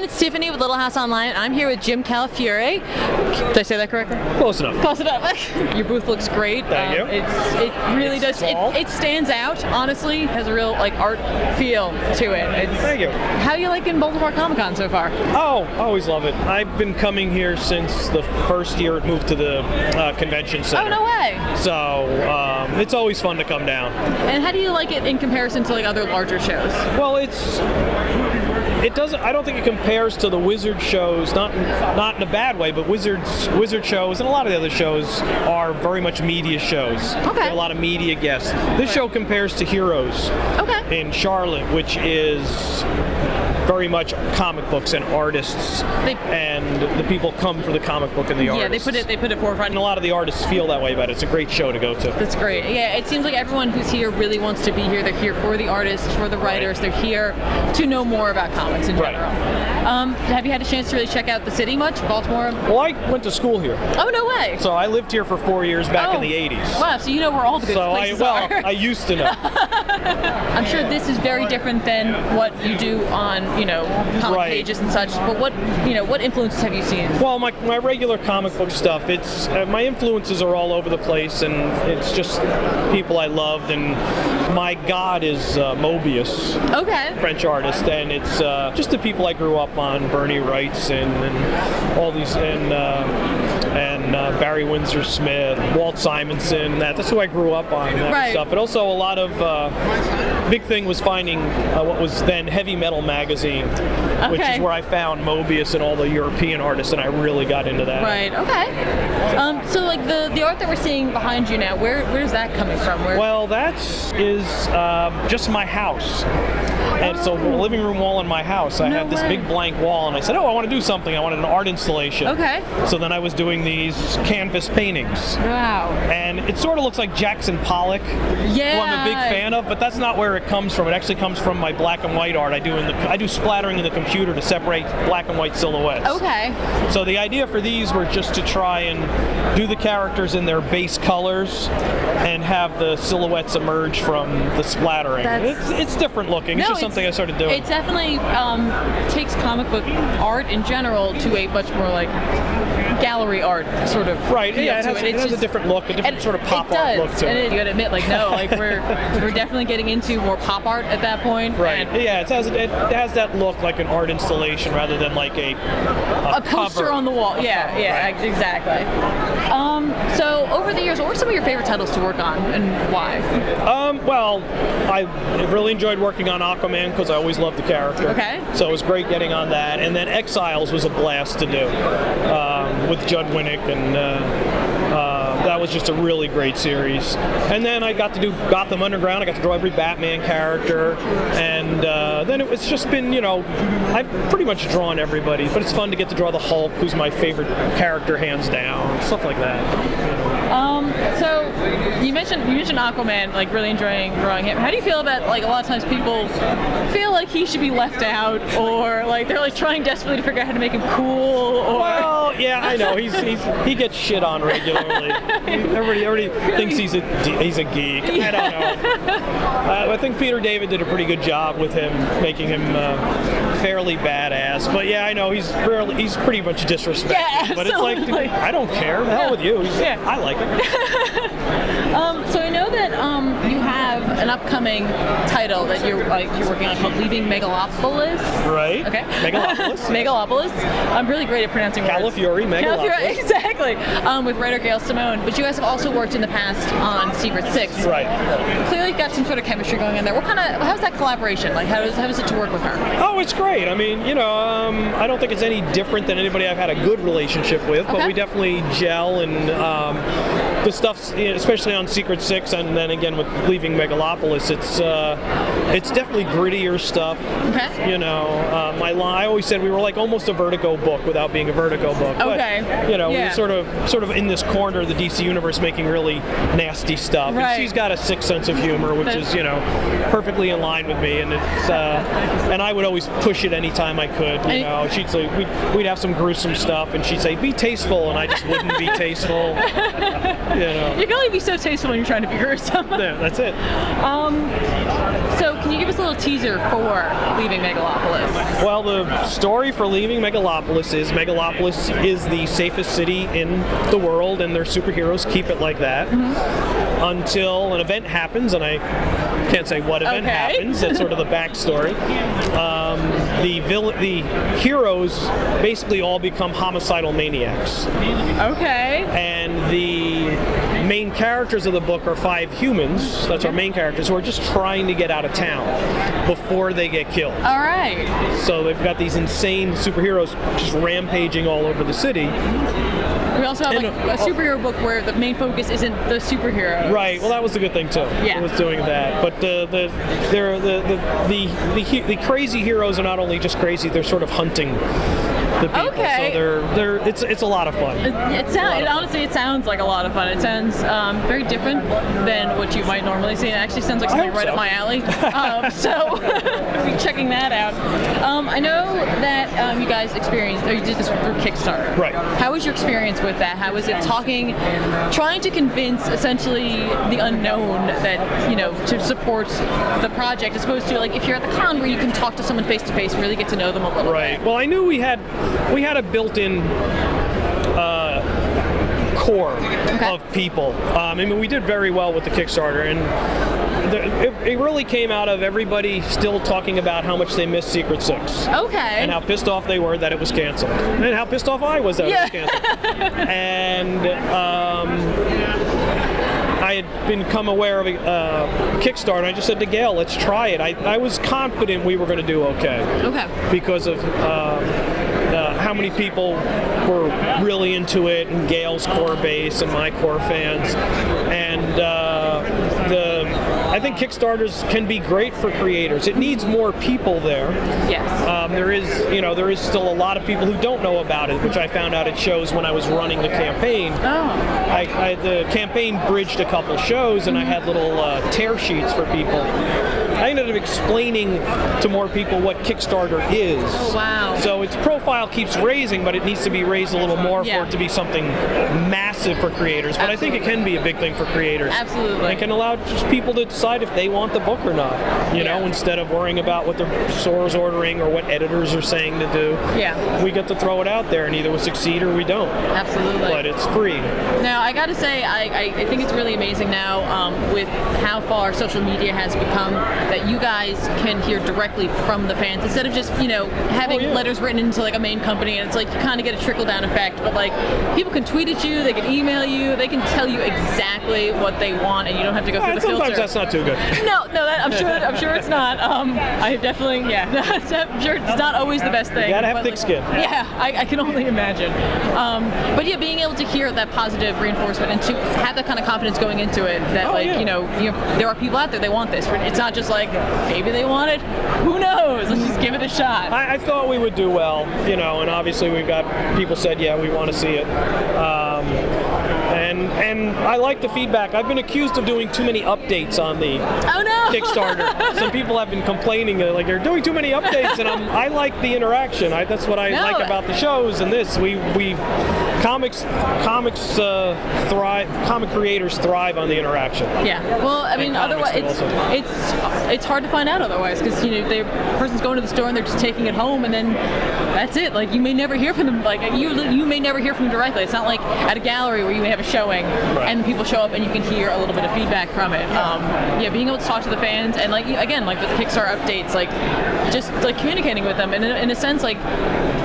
it's Tiffany with Little House Online. I'm here with Jim Calafiore. Did I say that correctly? Close enough. Close enough. Your booth looks great. Thank you. It really does. It stands out, honestly. It has a real art feel to it. Thank you. How are you liking Baltimore Comic Con so far? Oh, I always love it. I've been coming here since the first year it moved to the convention center. Oh, no way. So it's always fun to come down. And how do you like it in comparison to other larger shows? Well, it doesn't. I don't think it compares to the Wizard shows, not in a bad way, but Wizard shows and a lot of the other shows are very much media shows. Okay. A lot of media guests. This show compares to Heroes. Okay. In Charlotte, which is very much comic books and artists, and the people come for the comic book and the artists. Yeah, they put it forefront. And a lot of the artists feel that way about it. It's a great show to go to. That's great. Yeah, it seems like everyone who's here really wants to be here. They're here for the artists, for the writers. They're here to know more about comics in general. Have you had a chance to really check out the city much, Baltimore? Well, I went to school here. Oh, no way. So I lived here for 4 years back in the 80s. Wow, so you know where all the good places are. I used to know. I'm sure this is very different than what you do on, comic pages and such. But what influences have you seen? Well, my regular comic book stuff, it's my influences are all over the place, and it's just people I loved. And my god is Mobius, French artist, and it's just the people I grew up on, Bernie Wrights and all these, and Barry Windsor Smith, Walt Simonson, that's who I grew up on, and that stuff. But also a lot of big thing was finding what was then Heavy Metal magazine, which is where I found Mobius and all the European artists, and I really got into that. Right. Okay. So the art that we're seeing behind you now, where's that coming from? Well, that is just my house. And so the living room wall in my house, I had this big blank wall, and I said, I want to do something. I wanted an art installation. Okay. So then I was doing these canvas paintings. Wow. And it sort of looks like Jackson Pollock, who I'm a big fan of, but that's not where it comes from. It actually comes from my black and white art. I do splattering in the computer to separate black and white silhouettes. Okay. So the idea for these were just to try and do the characters in their base colors and have the silhouettes emerge from the splattering. It's different looking. It's just something I started doing. It definitely takes comic book art in general to a much more gallery art sort of. Right. Yeah. It has a different look, a different sort of pop art look to it. And you gotta admit, we're definitely getting into more pop art at that point. Right. Yeah. It has that look like an art installation rather than like a poster cover. on the wall. Yeah. Exactly. So over the years, what were some of your favorite titles to work on, and why? Well, I really enjoyed working on Aquaman because I always loved the character. Okay. So it was great getting on that, and then Exiles was a blast to do with Judd Winnick, and that was just a really great series. And then I got to do Gotham Underground. I got to draw every Batman character, and then it's just been, I've pretty much drawn everybody, but it's fun to get to draw the Hulk, who's my favorite character hands down, stuff like that. So you mentioned Aquaman, really enjoying drawing him. How do you feel about a lot of times people feel like he should be left out, or they're trying desperately to figure out how to make him cool? Or well, yeah, I know he gets shit on regularly. Everybody thinks he's a geek. I don't know. I think Peter David did a pretty good job with him, making him fairly badass. But yeah, I know he's pretty much disrespected. Yeah, but it's I don't care. The hell with you. I like it. So I know that you have an upcoming title that you're working on called Leaving Megalopolis. Right. Okay. Megalopolis. Megalopolis. I'm really great at pronouncing words. Calafiore, Megalopolis. Calafiore, exactly. With writer Gail Simone. But you guys have also worked in the past on Secret Six. Right. Clearly got some sort of chemistry going on there. How's that collaboration? How is it to work with her? Oh, it's great. I mean, I don't think it's any different than anybody I've had a good relationship with, but we definitely gel, and the stuff, especially on Secret Six, and then again with Leaving Megalopolis, it's definitely grittier stuff. Okay. I always said we were almost a Vertigo book without being a Vertigo book. Okay. But, we're sort of in this corner of the DC universe making really nasty stuff. Right. And she's got a sick sense of humor, which is perfectly in line with me, and it's and I would always push it anytime I could. She'd say we'd have some gruesome stuff, and she'd say be tasteful, and I just wouldn't be tasteful. You can only be so tasteful when you're trying to be gruesome. Yeah, that's it. So can you give us a little teaser for Leaving Megalopolis? Well, the story for Leaving Megalopolis is the safest city in the world, and their superheroes keep it like that until an event happens, and I can't say what event happens. That's sort of the backstory. The heroes basically all become homicidal maniacs. Okay. And the main characters of the book are 5 humans. That's our main characters who are just trying to get out of town before they get killed. All right. So they've got these insane superheroes just rampaging all over the city. We also have like a superhero book where the main focus isn't the superhero. Right. Well, that was a good thing too. Yeah. It was doing that. But the crazy heroes are not only just crazy; they're sort of hunting the people. Okay. So it's a lot of fun. Honestly, it sounds like a lot of fun. It sounds very different than what you might normally see. It actually sounds like something right up my alley. So be checking that out. I know that you guys experienced, or you did this through Kickstarter. Right. How was your experience with that? How was it trying to convince essentially the unknown that, to support the project, as opposed to like if you're at the con where you can talk to someone face to face and really get to know them a little bit. Right. Well, I knew we had a built-in core of people. I mean, we did very well with the Kickstarter, and it really came out of everybody still talking about how much they missed Secret Six. Okay. And how pissed off they were that it was canceled. And how pissed off I was that it was canceled. And I had become aware of Kickstarter, and I just said to Gail, let's try it. I was confident we were going to do okay. Okay. Because of how many people were really into it, and Gail's core base and my core fans. And I think Kickstarters can be great for creators. It needs more people there. Yes. There is still a lot of people who don't know about it, which I found out at shows when I was running the campaign. Oh. The campaign bridged a couple shows, and I had little tear sheets for people. I ended up explaining to more people what Kickstarter is. Oh, wow. So its profile keeps raising, but it needs to be raised a little more for it to be something massive for creators. But I think it can be a big thing for creators. Absolutely. It can allow just people to decide if they want the book or not, you know, instead of worrying about what the store's ordering or what editors are saying to do. Yeah. We get to throw it out there, and either we succeed or we don't. Absolutely. But it's free. Now, I got to say, I think it's really amazing now with how far social media has become, that you guys can hear directly from the fans instead of just, having letters written into like a main company, and it's like you kind of get a trickle-down effect. But like, people can tweet at you, they can email you, they can tell you exactly what they want, and you don't have to go through the filter. Sometimes that's not too good. No, I'm sure it's not. I definitely, I'm sure it's not always the best thing. You gotta have thick skin. Yeah, I can only imagine. But yeah, being able to hear that positive reinforcement and to have that kind of confidence going into it, that there are people out there, they want this. It's not just like, maybe they want it, who knows? Let's just give it a shot. I thought we would do well, and obviously we've got people said, yeah, we want to see it. And I like the feedback. I've been accused of doing too many updates on the Kickstarter. Some people have been complaining, like, you're doing too many updates, and I like the interaction. That's what I like about the shows and this. Comics thrive. Comic creators thrive on the interaction. Yeah. Well, I mean, otherwise it's hard to find out otherwise, because the person's going to the store and they're just taking it home, and then that's it. Like, you may never hear from them. Like, you may never hear from them directly. It's not like at a gallery where you may have a showing and people show up and you can hear a little bit of feedback from it. Being able to talk to the fans and like with the Kickstarter updates, like just like communicating with them and in a sense like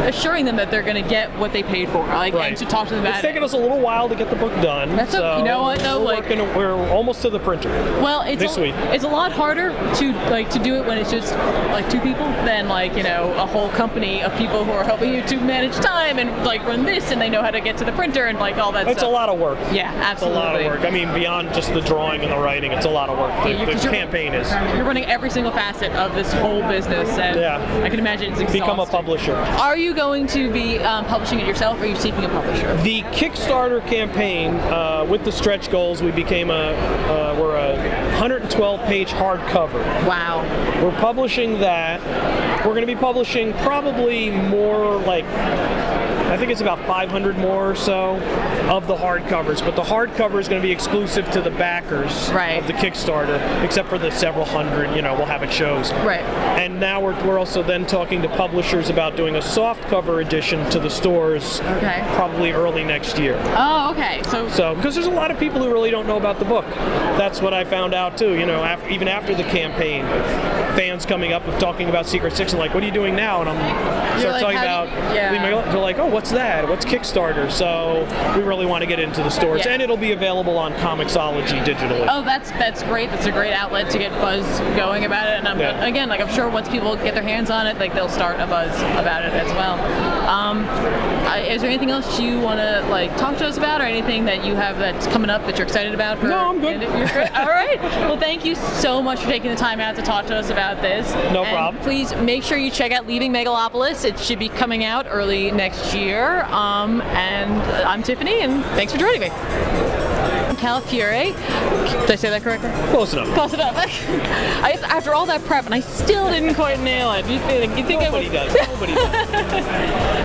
assuring them that they're going to get what they paid for, and to talk to them about it's taken us a little while to get the book done. That's okay. You know what though? We're almost to the printer. Well, this week. It's a lot harder to do it when it's just like 2 people than a whole company of people who are helping you to manage time and like run this, and they know how to get to the printer and like all that stuff. It's a lot of work. Yeah, absolutely. It's a lot of work. I mean, beyond just the drawing and the writing, it's a lot of work. The campaign is. You're running every single facet of this whole business, and I can imagine it's exhausting. Become a publisher. Are you going to be publishing it yourself, or are you seeking a publisher? The Kickstarter campaign, with the stretch goals, we became we're a 112-page hardcover. Wow. We're publishing that. We're going to be publishing probably more, like, I think it's about 500 more or so of the hardcovers, but the hardcover is going to be exclusive to the backers of the Kickstarter, except for the several hundred, we'll have at shows. Right. And now we're also then talking to publishers about doing a softcover edition to the stores, probably early next year. Oh, okay. So because there's a lot of people who really don't know about the book. That's what I found out too. Even after the campaign, fans coming up and talking about Secret Six and like, what are you doing now? And I'm start talking about Leaving Megalopolis. They're like, oh, what's that? What's Kickstarter? So we really want to get into the stores, and it'll be available on Comixology digitally. Oh, that's great. That's a great outlet to get buzz going about it. And I'm sure once people get their hands on it, like they'll start a buzz about it as well. Is there anything else you want to talk to us about, or anything that you have that's coming up that you're excited about? No, I'm good. You're good? All right. Well, thank you so much for taking the time out to talk to us about this. No problem. Please make sure you check out Leaving Megalopolis. It should be coming out early next year. And I'm Tiffany, and thanks for joining me. Calafiore. Did I say that correctly? Close enough. Close enough. After all that prep, and I still didn't quite nail it. You think Nobody does. Nobody does.